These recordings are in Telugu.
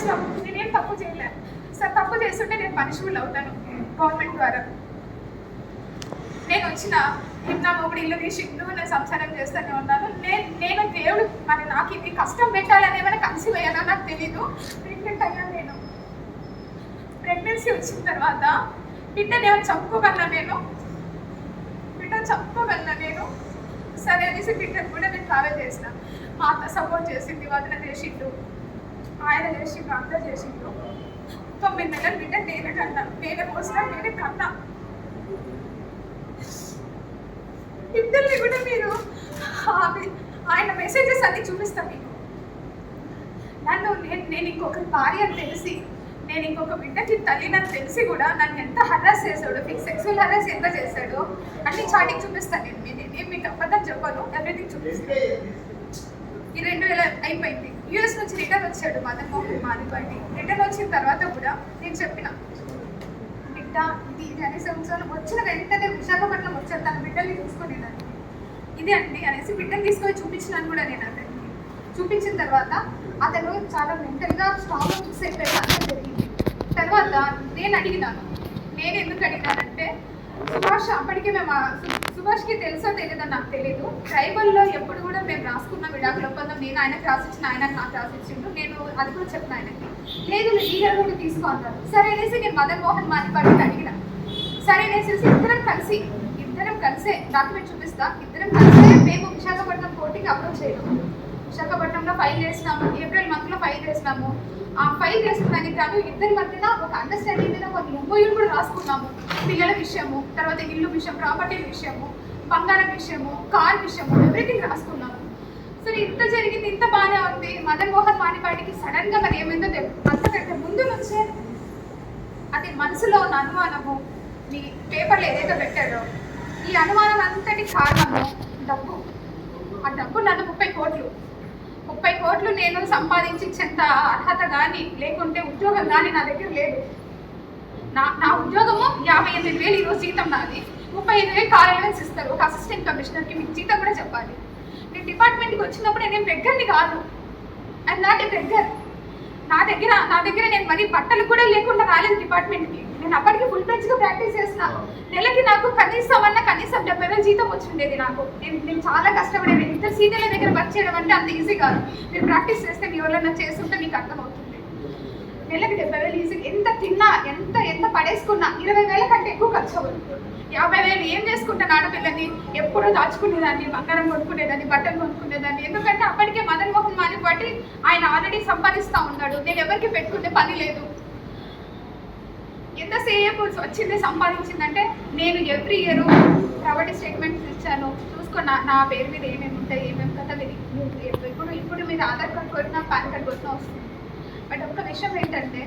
వచ్చినప్పుడు నేనేం తప్పు చేయలేను సార్. తప్పు చేస్తుంటే నేను పనిష్బుల్ అవుతాను గవర్నమెంట్ ద్వారా. నేను వచ్చిన నా మొగుడు ఇల్లు తీసి నేను సంసారం చేస్తూనే ఉన్నాను. నేను దేవుడు మరి నాకు ఇది కష్టం పెట్టాలని ఏమైనా కన్సీవ్ అయ్యానో నాకు తెలీదు. ప్రెగ్నెంట్ అయ్యాను నేను. ప్రెగ్నెన్సీ వచ్చిన తర్వాత బిడ్డని ఏమైనా చంపుకోగలనా నేను సరే అనేసి బిడ్డను కూడా నేను ట్రావెల్ చేసిన. మా అత్త సపోర్ట్ చేసింది, వదిన చేసిండు, ఆయన చేసిండు, అందరు చేసిండు. 9 నెలలు బిడ్డ నేనే కన్నా, నేనే పోసినా, నేనే కన్నా. ఇద్దరిని కూడా మీరు ఆయన మెసేజెస్ అన్ని చూపిస్తాను మీకు. నేను ఇంకొకరి భార్య అని తెలిసి, నేను ఇంకొక బిడ్డకి తల్లినని తెలిసి కూడా నన్ను ఎంత హరాస్ చేశాడు, మీకు సెక్సువల్ హరాస్ ఎంత చేశాడో అన్ని చాటింగ్ చూపిస్తాను. నేను మీకు అబద్ధం చెప్పను, ఎవ్రీథింగ్ చూపిస్తాను. ఈ 2000 అయిపోయింది. యూఎస్ నుంచి రిటర్న్ వచ్చాడు మదన్ మోహన్ మాదిపాటి. రిటర్న్ వచ్చిన తర్వాత కూడా నేను చెప్పిన బిడ్డ ఇది అనేసి వచ్చిన వెంటనే విశాఖపట్నం వచ్చాడు, తన బిడ్డల్ని చూసుకునేదాన్ని. ఇది అండి అనేసి బిడ్డని తీసుకొని చూపించినాను కూడా నేను అతనికి. చూపించిన తర్వాత అతను చాలా మెంటల్గా స్ట్రాంగ్గా ఫిక్స్ అయిపోయాడు. అంతా జరిగింది. తర్వాత నేను అడిగినాను. నేను ఎందుకు అడిగినానంటే సుభాష్ అప్పటికే సుభాష్కి తెలుసో తెలియదో నాకు తెలియదు. ట్రైబల్లో ఎప్పుడు కూడా మేము రాసుకున్న విడాకుల ఒప్పందం నేను ఆయనకు రాసిచ్చిన, ఆయనకు నాకు రాసిచ్చిండు. నేను అది కూడా చెప్పిన ఆయనకి. లేదు లీగల్ కూడా తీసుకో అన్నారు. సరే అనేసి నేను మదన్ మోహన్ మాదిపాటిని అడిగిన. సరే అనేసి ఇద్దరం కలిసే డాక్యుమెంట్ చూపిస్తా, ఇద్దరం కలిసే మేము విశాఖపట్నం కోర్టుకి అప్రోచ్ చేయడం. విశాఖపట్నంలో ఫైల్ చేసినాము, ఏప్రిల్ మంత్లో ఫైల్ చేసినాము. ఆ ఫైల్ చేసుకున్నానికి కాదు ఇద్దరి మధ్యన ఒక అండర్స్టాండింగ్ మీద కొన్ని ఎంఓయూలు కూడా రాసుకున్నాము. పిల్లల విషయము, తర్వాత ఇల్లు విషయం, ప్రాపర్టీ విషయము, బంగారం విషయము, కార్ విషయము, ఎవ్రీథింగ్ రాసుకున్నాము. సరే ఇంత జరిగింది, ఇంత బాగానే ఉంది. మదన్ మోహన్ మాదిపాటికి సడన్ గా మరి ఏమైందో తెలియదు. అంతకంటే ముందు నుంచే అది మనసులో ఉన్న అనుమానము, మీ పేపర్లు ఏదైతే పెట్టాడో ఈ అనుమానం అంతటి కారణము డబ్బు. ఆ డబ్బు నన్ను 30 కోట్లు నేను సంపాదించేంత అర్హత కానీ, లేకుంటే ఉద్యోగం కానీ నా దగ్గర లేదు. నా ఉద్యోగము 58,000 ఈరోజు జీతం నాది. 35,000 కార్ అలవెన్స్ ఇస్తారు ఒక అసిస్టెంట్ కమిషనర్కి. మీకు జీతం కూడా చెప్పాలి. నేను డిపార్ట్మెంట్కి వచ్చినప్పుడు నేను బెగ్గర్ని కాదు, ఐఎమ్ నాట్ ఏ బెగ్గర్. నా దగ్గర నేను మరి బట్టలు కూడా లేకుండా రాలేదు డిపార్ట్మెంట్కి. నేను అప్పటికి ఫుల్ ఫ్లెడ్జ్గా ప్రాక్టీస్ చేసిన. నెలకి నాకు కనీసం 70,000 జీతం వచ్చిండేది నాకు. నేను చాలా కష్టపడేది. ఇద్దరు సీనియర్ల దగ్గర వర్క్ చేయడం అంటే అంత ఈజీ కాదు. మీరు ప్రాక్టీస్ చేస్తే మీ ఎవరైనా చేస్తుంటే మీకు అర్థమవుతుంది. నెలకి 70,000 ఈజీ. ఎంత తిన్నా, ఎంత పడేసుకున్నా 20,000 కంటే ఎక్కువ ఖర్చు అవ్వదు. 50,000 ఏం చేసుకుంటాను ఆడపిల్లని? ఎప్పుడో దాచుకునేదాన్ని, బంగారం కొనుక్కునేదాన్ని, బట్టలు కొనుక్కునేదాన్ని. ఎందుకంటే అప్పటికే మదన్ మోహన్ మాదిపాటి ఆయన ఆల్రెడీ సంపాదిస్తూ ఉన్నాడు. నేను ఎవరికి పెట్టుకునే పని లేదు. ఎంత సేపు వచ్చింది సంపాదించిందంటే నేను ఎవ్రీ ఇయర్ ప్రాపర్టీ స్టేట్మెంట్స్ ఇచ్చాను. చూసుకున్నా నా పేరు మీద ఏమేమి ఉంటాయి, ఏమేమి కదా ఇప్పుడు మీరు ఆధార్ కార్డ్ కొట్టినా, పాన్ కార్డ్ కొట్టినా వస్తుంది. బట్ ఒక్క విషయం ఏంటంటే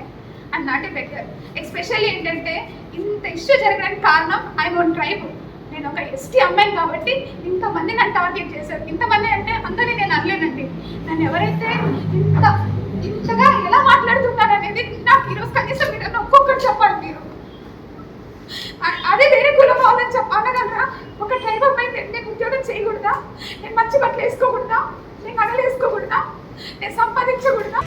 I'm not a beggar. Especially ఏంటంటే ఇంత ఇష్యూ జరగడానికి కారణం ఐఎమ్ ఓన్ ట్రైబ్. నేను ఒక ఎస్టీ అమ్మాయిని కాబట్టి ఇంతమంది నన్ను టార్గెట్ చేశారు. ఇంతమంది అంటే అందరినీ నేను అనలేనండి. నన్ను ఎవరైతే ఇంతగా ఎలా మాట్లాడుతున్నారు అనేది నాకు ఈరోజు కనీసం మీరు ఒక్కొక్కటి చెప్పాలి. మీరు అదే వేరే కులం వాళ్ళని చెప్పగలరా? ఒక ట్రైబ్ అమ్మాయి నేను ఉద్యోగం చేయకూడదా? నేను మంచి బట్టలు వేసుకోకూడదా? నేను నగలు వేసుకోకూడదా? నేను సంపాదించకూడదా?